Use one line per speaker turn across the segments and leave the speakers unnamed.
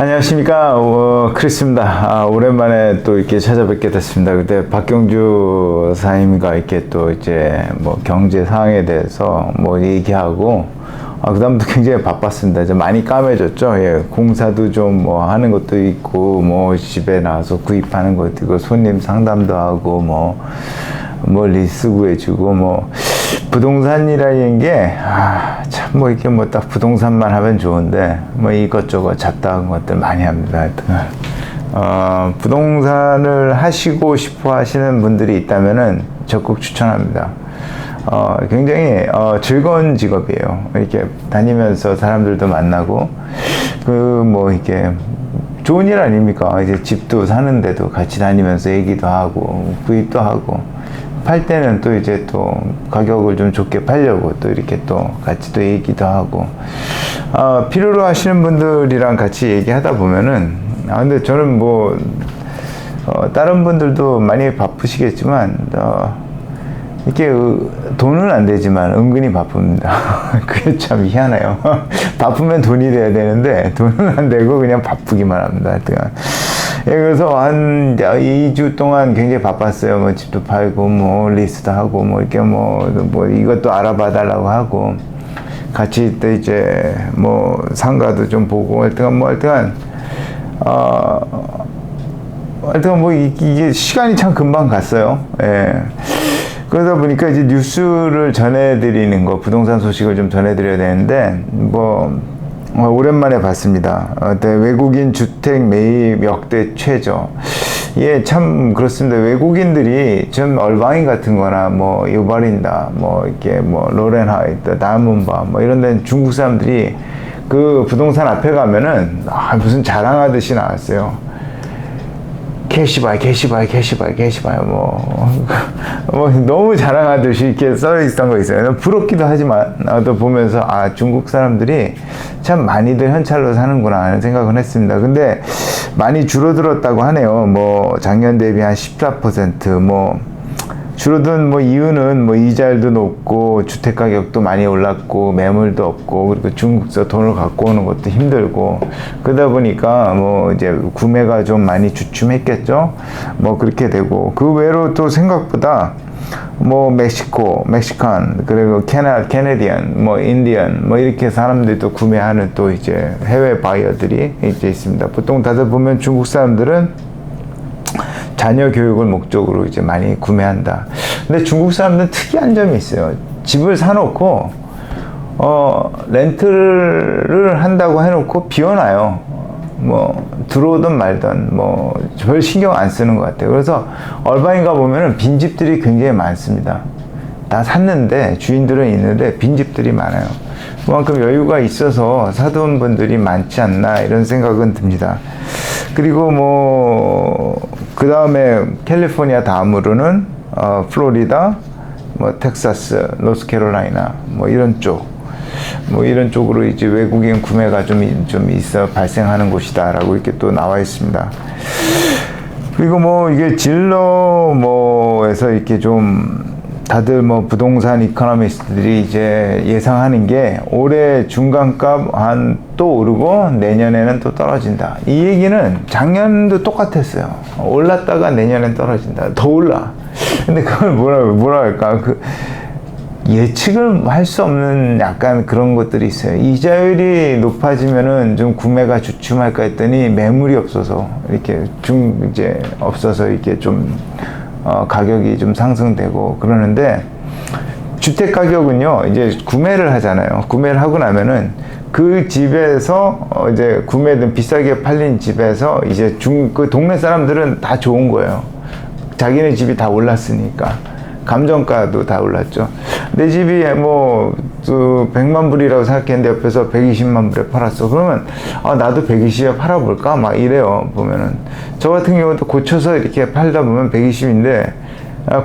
안녕하십니까. 크리스입니다. 오랜만에 또 이렇게 찾아뵙게 됐습니다. 그때 박경주 사님과 이렇게 또 이제 뭐 경제 상황에 대해서 뭐 얘기하고, 그다음부터 굉장히 바빴습니다. 이제 많이 까매졌죠. 예, 공사도 좀 뭐 하는 것도 있고, 뭐 집에 나와서 구입하는 것도 있고, 손님 상담도 하고, 뭐 리스 구해주고, 뭐 부동산이라는 게 참 뭐 이렇게 뭐 딱 부동산만 하면 좋은데 뭐 이것저것 잡다한 것들 많이 합니다. 하여튼 부동산을 하시고 싶어 하시는 분들이 있다면은 적극 추천합니다. 굉장히 즐거운 직업이에요. 이렇게 다니면서 사람들도 만나고 뭐 이렇게 좋은 일 아닙니까? 이제 집도 사는데도 같이 다니면서 얘기도 하고 구입도 하고, 팔 때는 또 이제 또 가격을 좀 좋게 팔려고 또 이렇게 또 같이 또 얘기도 하고, 필요로 하시는 분들이랑 같이 얘기하다 보면은, 근데 저는 뭐 다른 분들도 많이 바쁘시겠지만 이렇게 돈은 안 되지만 은근히 바쁩니다. 그게 참 희한해요. 바쁘면 돈이 돼야 되는데 돈은 안 되고 그냥 바쁘기만 합니다. 하여튼. 예, 그래서 한 2주 동안 굉장히 바빴어요. 뭐 집도 팔고, 뭐 리스도 하고, 뭐 이렇게 뭐 이것도 알아봐 달라고 하고, 같이 또 이제 뭐 상가도 좀 보고, 하여튼 뭐 이게 시간이 참 금방 갔어요. 예. 그러다 보니까 이제 뉴스를 전해드리는 거, 부동산 소식을 좀 전해드려야 되는데, 오랜만에 봤습니다. 외국인 주택 매입 역대 최저. 예, 참 그렇습니다. 외국인들이 좀 얼바인 같은 거나 뭐 유발인다, 뭐 이렇게 뭐 로렌하이트, 다문바 뭐 이런 데는 중국 사람들이 그 부동산 앞에 가면은 무슨 자랑하듯이 나왔어요. 캐시바이 뭐 너무 자랑하듯이 이렇게 써 있던 거 있어요. 부럽기도 하지만 또 보면서 중국 사람들이 참 많이들 현찰로 사는구나 하는 생각은 했습니다. 근데 많이 줄어들었다고 하네요. 뭐 작년 대비 한 14%, 뭐 줄어든 뭐 이유는 뭐 이자율도 높고 주택 가격도 많이 올랐고 매물도 없고, 그리고 중국에서 돈을 갖고 오는 것도 힘들고, 그러다 보니까 뭐 이제 구매가 좀 많이 주춤했겠죠. 뭐 그렇게 되고, 그 외로 또 생각보다 뭐 멕시칸, 그리고 캐네디언, 뭐 인디언, 뭐 이렇게 사람들이 또 구매하는 또 이제 해외 바이어들이 이제 있습니다. 보통 다들 보면 중국 사람들은 자녀 교육을 목적으로 이제 많이 구매한다. 근데 중국 사람들은 특이한 점이 있어요. 집을 사놓고 렌트를 한다고 해놓고 비워놔요. 뭐 들어오든 말든 뭐 별 신경 안 쓰는 것 같아요. 그래서 얼바인 가 보면은 빈집들이 굉장히 많습니다. 다 샀는데 주인들은 있는데 빈집들이 많아요. 그만큼 여유가 있어서 사둔 분들이 많지 않나 이런 생각은 듭니다. 그리고 그 다음에 캘리포니아 다음으로는 플로리다, 뭐 텍사스, 노스캐롤라이나 뭐 이런 쪽으로 이제 외국인 구매가 좀 있어 발생하는 곳이다라고 이렇게 또 나와 있습니다. 그리고 뭐 이게 질러에서 이렇게 좀 다들 뭐 부동산 이코노미스트들이 이제 예상하는 게 올해 중간값 또 오르고 내년에는 또 떨어진다. 이 얘기는 작년도 똑같았어요. 올랐다가 내년엔 떨어진다. 더 올라. 근데 그걸 뭐라 할까? 예측을 할 수 없는 약간 그런 것들이 있어요. 이자율이 높아지면은 좀 구매가 주춤할까 했더니 매물이 없어서 이렇게 없어서 이렇게 좀 가격이 좀 상승되고 그러는데, 주택 가격은요, 이제 구매를 하잖아요. 구매를 하고 나면은 그 집에서 이제 구매든 비싸게 팔린 집에서 이제 그 동네 사람들은 다 좋은 거예요. 자기네 집이 다 올랐으니까. 감정가도 다 올랐죠. 내 집이 뭐 100만 불이라고 생각했는데 옆에서 120만 불에 팔았어. 그러면 나도 120에 팔아볼까? 막 이래요. 보면은 저 같은 경우도 고쳐서 이렇게 팔다 보면 120인데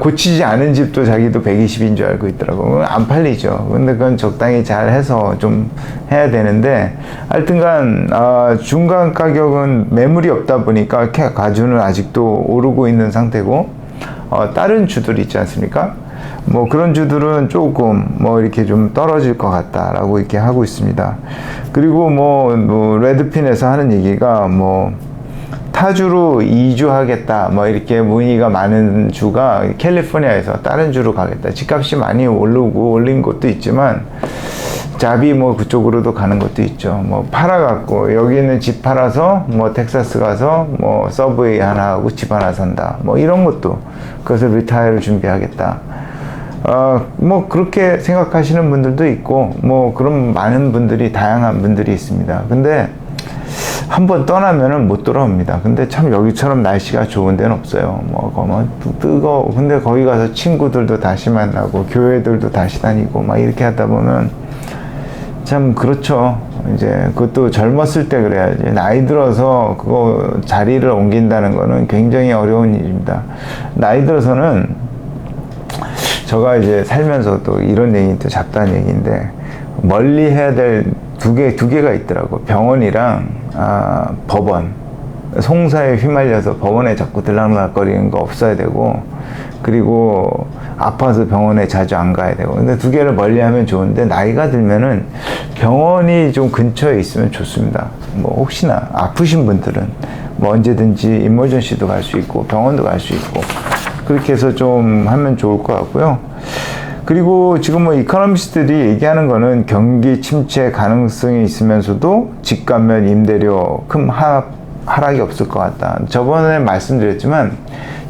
고치지 않은 집도 자기도 120인 줄 알고 있더라고. 안 팔리죠. 근데 그건 적당히 잘 해서 좀 해야 되는데, 하여튼간 중간 가격은 매물이 없다 보니까 가주는 아직도 오르고 있는 상태고, 다른 주들 있지 않습니까? 뭐 그런 주들은 조금 뭐 이렇게 좀 떨어질 것 같다라고 이렇게 하고 있습니다. 그리고 뭐 레드핀에서 하는 얘기가 뭐 타주로 이주하겠다 뭐 이렇게 문의가 많은 주가 캘리포니아에서 다른 주로 가겠다. 집값이 많이 올린 곳도 있지만 잡이 뭐 그쪽으로도 가는 것도 있죠. 뭐 팔아갖고 여기는 집 팔아서 뭐 텍사스 가서 뭐 서브웨이 하나 하고 집 하나 산다. 뭐 이런 것도 그래서 리타이어를 준비하겠다. 뭐 그렇게 생각하시는 분들도 있고 뭐 그런 많은 분들이 다양한 분들이 있습니다. 근데 한번 떠나면은 못 돌아옵니다. 근데 참 여기처럼 날씨가 좋은 데는 없어요. 뭐 뜨거워. 근데 거기 가서 친구들도 다시 만나고 교회들도 다시 다니고 막 이렇게 하다 보면 참 그렇죠. 이제 그것도 젊었을 때 그래야지. 나이 들어서 그거 자리를 옮긴다는 거는 굉장히 어려운 일입니다. 나이 들어서는 제가 이제 살면서도 이런 얘기도 잡다한 얘기인데 멀리 해야 될 두 개가 있더라고. 병원이랑 법원. 송사에 휘말려서 병원에 자꾸 들락날락거리는 거 없어야 되고, 그리고 아파서 병원에 자주 안 가야 되고. 근데 두 개를 멀리 하면 좋은데 나이가 들면은 병원이 좀 근처에 있으면 좋습니다. 뭐 혹시나 아프신 분들은 뭐 언제든지 이머전시도 갈 수 있고 병원도 갈 수 있고 그렇게 해서 좀 하면 좋을 것 같고요. 그리고 지금 뭐 이코노미스트들이 얘기하는 거는 경기 침체 가능성이 있으면서도 집값면 임대료 큰 하락이 없을 것 같다. 저번에 말씀드렸지만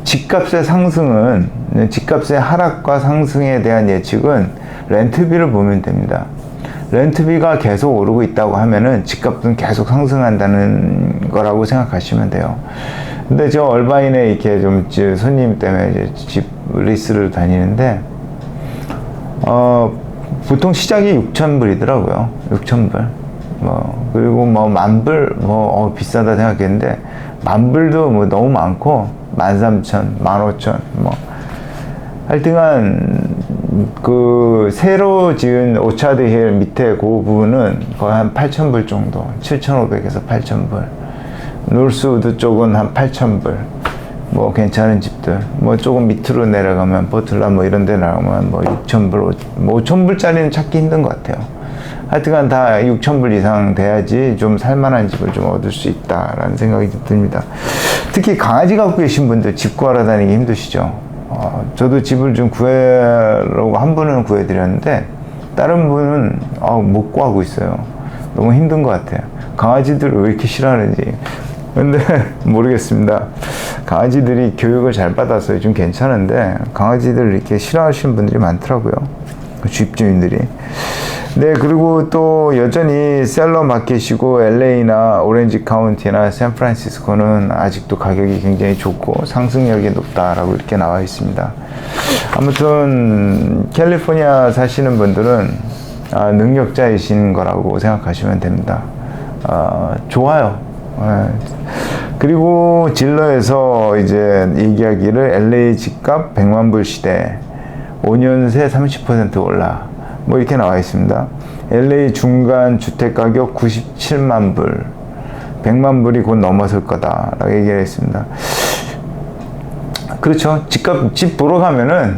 집값의 상승은, 집값의 하락과 상승에 대한 예측은 렌트비를 보면 됩니다. 렌트비가 계속 오르고 있다고 하면은 집값은 계속 상승한다는 거라고 생각하시면 돼요. 근데 저 얼바인에 이렇게 좀 손님 때문에 이제 집 리스를 다니는데 보통 시작이 6,000불이더라고요. 6,000불. 그리고 뭐 만불, 비싸다 생각했는데, 만불도 뭐 너무 많고, 13,000, 15,000, 하여튼간, 새로 지은 오차드 힐 밑에 그 부분은 거의 한 8,000불 정도. 7,500에서 8,000불. 노스우드 쪽은 한 8,000불. 뭐 괜찮은 집들, 뭐 조금 밑으로 내려가면 버틀라 뭐 이런 데 나가면 뭐 6,000불, 5,000불짜리는 찾기 힘든 것 같아요. 하여튼간 다 6,000불 이상 돼야지 좀 살만한 집을 좀 얻을 수 있다라는 생각이 듭니다. 특히 강아지 갖고 계신 분들 집 구하러 다니기 힘드시죠. 저도 집을 좀 구하려고 한 분은 구해드렸는데 다른 분은 못 구하고 있어요. 너무 힘든 것 같아요. 강아지들을 왜 이렇게 싫어하는지. 근데 모르겠습니다. 강아지들이 교육을 잘 받아서 좀 괜찮은데 강아지들을 이렇게 싫어하시는 분들이 많더라고요. 주입주민들이. 네, 그리고 또 여전히 셀러 마켓이고 LA나 오렌지 카운티나 샌프란시스코는 아직도 가격이 굉장히 좋고 상승력이 높다라고 이렇게 나와 있습니다. 아무튼 캘리포니아 사시는 분들은 능력자이신 거라고 생각하시면 됩니다. 좋아요. 그리고 진러에서 이제 얘기하기를 LA 집값 100만 불 시대 5년 새 30% 올라 뭐 이렇게 나와 있습니다. LA 중간 주택 가격 97만 불 100만 불이 곧 넘어설 거다라고 얘기를 했습니다. 그렇죠. 집 보러 가면은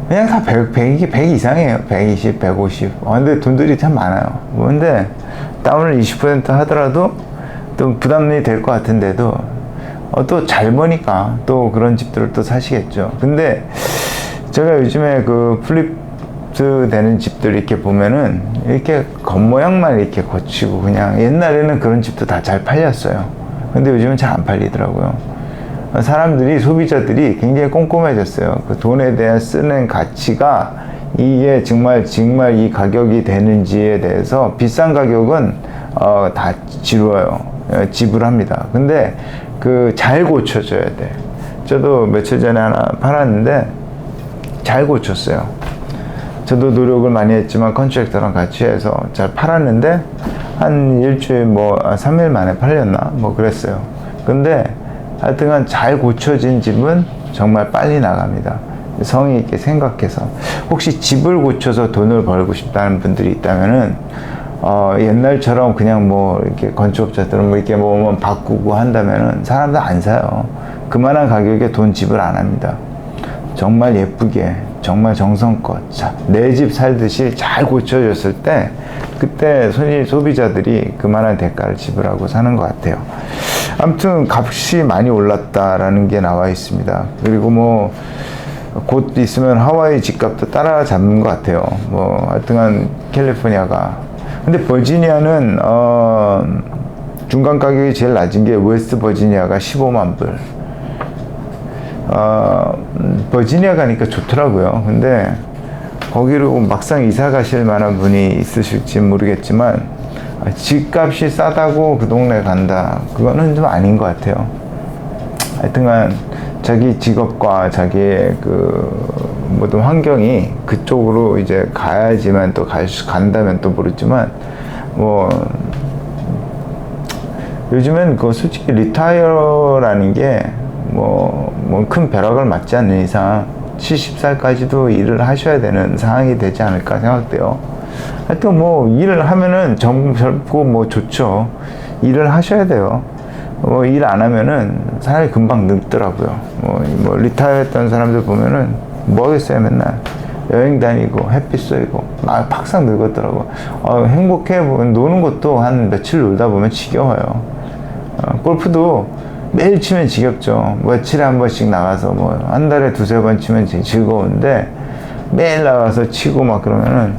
그냥 다 100 이상이에요. 120, 150. 근데 돈들이 참 많아요. 근데 다운을 20% 하더라도 또 부담이 될 것 같은데도 또 잘 보니까 또 그런 집들을 또 사시겠죠. 근데 제가 요즘에 그 플립 되는 집들 이렇게 보면은 이렇게 겉모양만 이렇게 고치고 그냥 옛날에는 그런 집도 다 잘 팔렸어요. 근데 요즘은 잘 안 팔리더라고요. 사람들이, 소비자들이 굉장히 꼼꼼해졌어요. 그 돈에 대한 쓰는 가치가 이게 정말 이 가격이 되는지에 대해서 비싼 가격은 다 지불합니다. 근데 잘 고쳐줘야 돼. 저도 며칠 전에 하나 팔았는데 잘 고쳤어요. 저도 노력을 많이 했지만 컨트랙터랑 같이 해서 잘 팔았는데 한 일주일 3일 만에 팔렸나 그랬어요. 근데 하여튼간 잘 고쳐진 집은 정말 빨리 나갑니다. 성의 있게 생각해서. 혹시 집을 고쳐서 돈을 벌고 싶다는 분들이 있다면은 옛날처럼 그냥 이렇게 건축업자들은 이렇게 바꾸고 한다면은 사람들 안 사요. 그만한 가격에 돈 지불 안 합니다. 정말 예쁘게 정말 정성껏 내 집 살듯이 잘 고쳐졌을 때 그때 소비자들이 그만한 대가를 지불하고 사는 것 같아요. 아무튼 값이 많이 올랐다라는 게 나와 있습니다. 그리고 뭐 곧 있으면 하와이 집값도 따라잡는 것 같아요. 뭐 하여튼간 캘리포니아가, 근데 버지니아는 중간 가격이 제일 낮은 게 웨스트 버지니아가 15만 불. 버지니아 가니까 좋더라고요. 근데 거기로 막상 이사 가실 만한 분이 있으실지 모르겠지만 집값이 싸다고 그 동네 간다, 그거는 좀 아닌 것 같아요. 하여튼간 자기 직업과 자기의 그 모든 환경이 그쪽으로 이제 가야지만 또 간다면 또 모르지만, 뭐 요즘엔 그 솔직히 리타이어라는 게 뭐 큰 벼락을 맞지 않는 이상 70살까지도 일을 하셔야 되는 상황이 되지 않을까 생각돼요. 하여튼 뭐 일을 하면은 젊고 뭐 좋죠. 일을 하셔야 돼요. 뭐 일 안 하면은 사람이 금방 늙더라고요. 뭐 리타이어 했던 사람들 보면은 뭐 하겠어요. 맨날 여행 다니고 햇빛 쏘이고 팍상 늙었더라고. 행복해 보면 노는 것도 한 며칠 놀다 보면 지겨워요. 골프도 매일 치면 지겹죠. 며칠에 한 번씩 나가서 뭐 한 달에 두세 번 치면 즐거운데 매일 나가서 치고 막 그러면은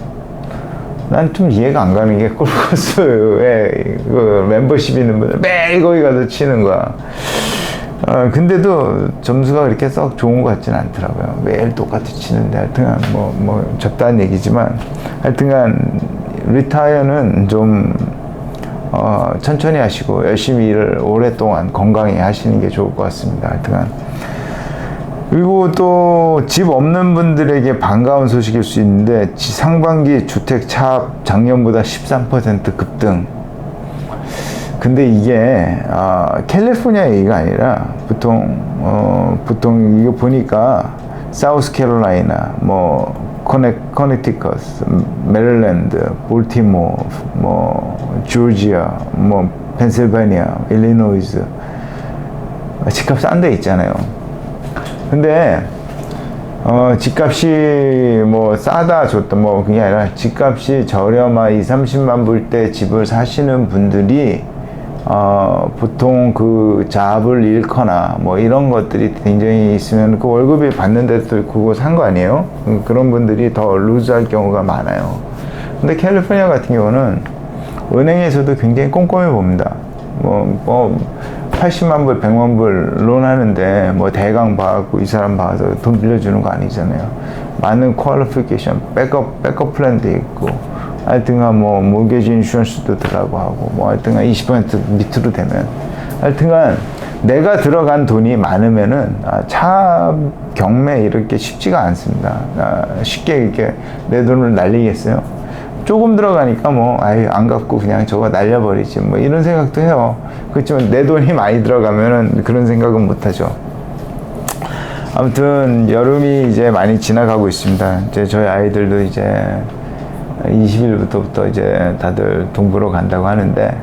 난 좀 이해가 안 가는 게, 골프코스에 그 멤버십 있는 분들 매일 거기 가서 치는 거야. 근데도 점수가 그렇게 썩 좋은 것 같지는 않더라고요. 매일 똑같이 치는데. 하여튼간 뭐 적다한 얘기지만, 하여튼간 리타이어는 좀 천천히 하시고 열심히 일을 오랫동안 건강히 하시는 게 좋을 것 같습니다. 하여튼간. 그리고 또 집 없는 분들에게 반가운 소식일 수 있는데, 상반기 주택 차압 작년보다 13% 급등. 근데 이게 캘리포니아 얘기가 아니라 보통 이거 보니까 사우스캐롤라이나, 뭐 커네티컷, 메릴랜드, 볼티모어, 뭐 조지아, 뭐 펜실베니아, 일리노이즈 집값 싼 데 있잖아요. 근데 집값이 뭐 싸다 좋다 뭐 그게 아니라, 집값이 저렴한 20-30만 불대 집을 사시는 분들이 보통 그 잡을 잃거나 뭐 이런 것들이 굉장히 있으면 그 월급이 받는데도 그거 산 거 아니에요? 그런 분들이 더 루즈할 경우가 많아요. 근데 캘리포니아 같은 경우는 은행에서도 굉장히 꼼꼼히 봅니다. 뭐 80만 불, 100만 불 론 하는데 뭐 대강 봐갖고 이 사람 봐서 돈 빌려주는 거 아니잖아요. 많은 퀄리피케이션, 백업 플랜도 있고, 하여튼간 뭐 모기지 인슈런스도 들어가고 하고, 뭐 하여튼간 20% 밑으로 되면, 하여튼간 내가 들어간 돈이 많으면은 차 경매 이렇게 쉽지가 않습니다. 쉽게 이렇게 내 돈을 날리겠어요? 조금 들어가니까 뭐 안 갚고 그냥 저거 날려버리지 뭐 이런 생각도 해요. 그렇지만 내 돈이 많이 들어가면은 그런 생각은 못하죠. 아무튼 여름이 이제 많이 지나가고 있습니다. 이제 저희 아이들도 이제 20일부터 이제 다들 동부로 간다고 하는데,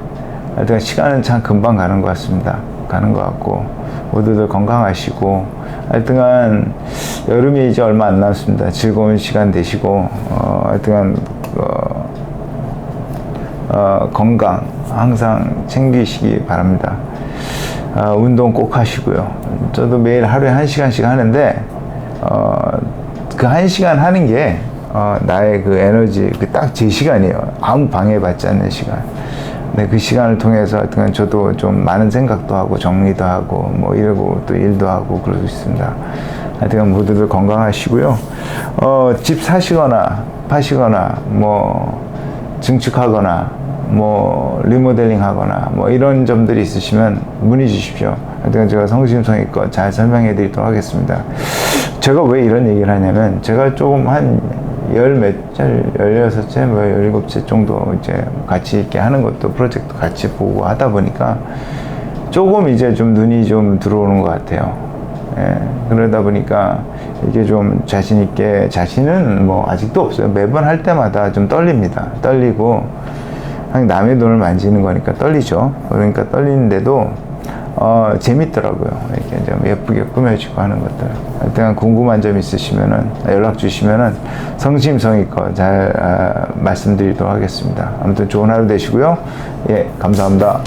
하여튼 시간은 참 금방 가는 것 같습니다. 가는 것 같고, 모두들 건강하시고, 하여튼간 여름이 이제 얼마 안 남았습니다. 즐거운 시간 되시고, 하여튼간 건강 항상 챙기시기 바랍니다. 운동 꼭 하시고요. 저도 매일 하루에 1시간씩 하는데, 그 1시간 하는 게 나의 그 에너지, 그 딱 제 시간이에요. 아무 방해받지 않는 시간. 네, 그 시간을 통해서 하여튼 저도 좀 많은 생각도 하고 정리도 하고 뭐 이러고 또 일도 하고 그러고 있습니다. 하여튼 모두들 건강하시고요. 집 사시거나 파시거나 뭐 증축하거나 뭐 리모델링 하거나 뭐 이런 점들이 있으시면 문의 주십시오. 하여튼 제가 성심성의껏 잘 설명해 드리도록 하겠습니다. 제가 왜 이런 얘기를 하냐면, 제가 조금 한 16째, 뭐 17째 정도 이제 같이 이렇게 하는 것도 프로젝트 같이 보고 하다 보니까 조금 이제 좀 눈이 좀 들어오는 것 같아요. 예, 그러다 보니까 이게 좀 자신있게, 자신은 뭐 아직도 없어요. 매번 할 때마다 좀 떨립니다. 떨리고, 남의 돈을 만지는 거니까 떨리죠. 그러니까 떨리는데도, 재밌더라고요. 이렇게 좀 예쁘게 꾸며지고 하는 것들. 하여튼 궁금한 점 있으시면은 연락 주시면은 성심성의껏 잘 말씀드리도록 하겠습니다. 아무튼 좋은 하루 되시고요. 예, 감사합니다.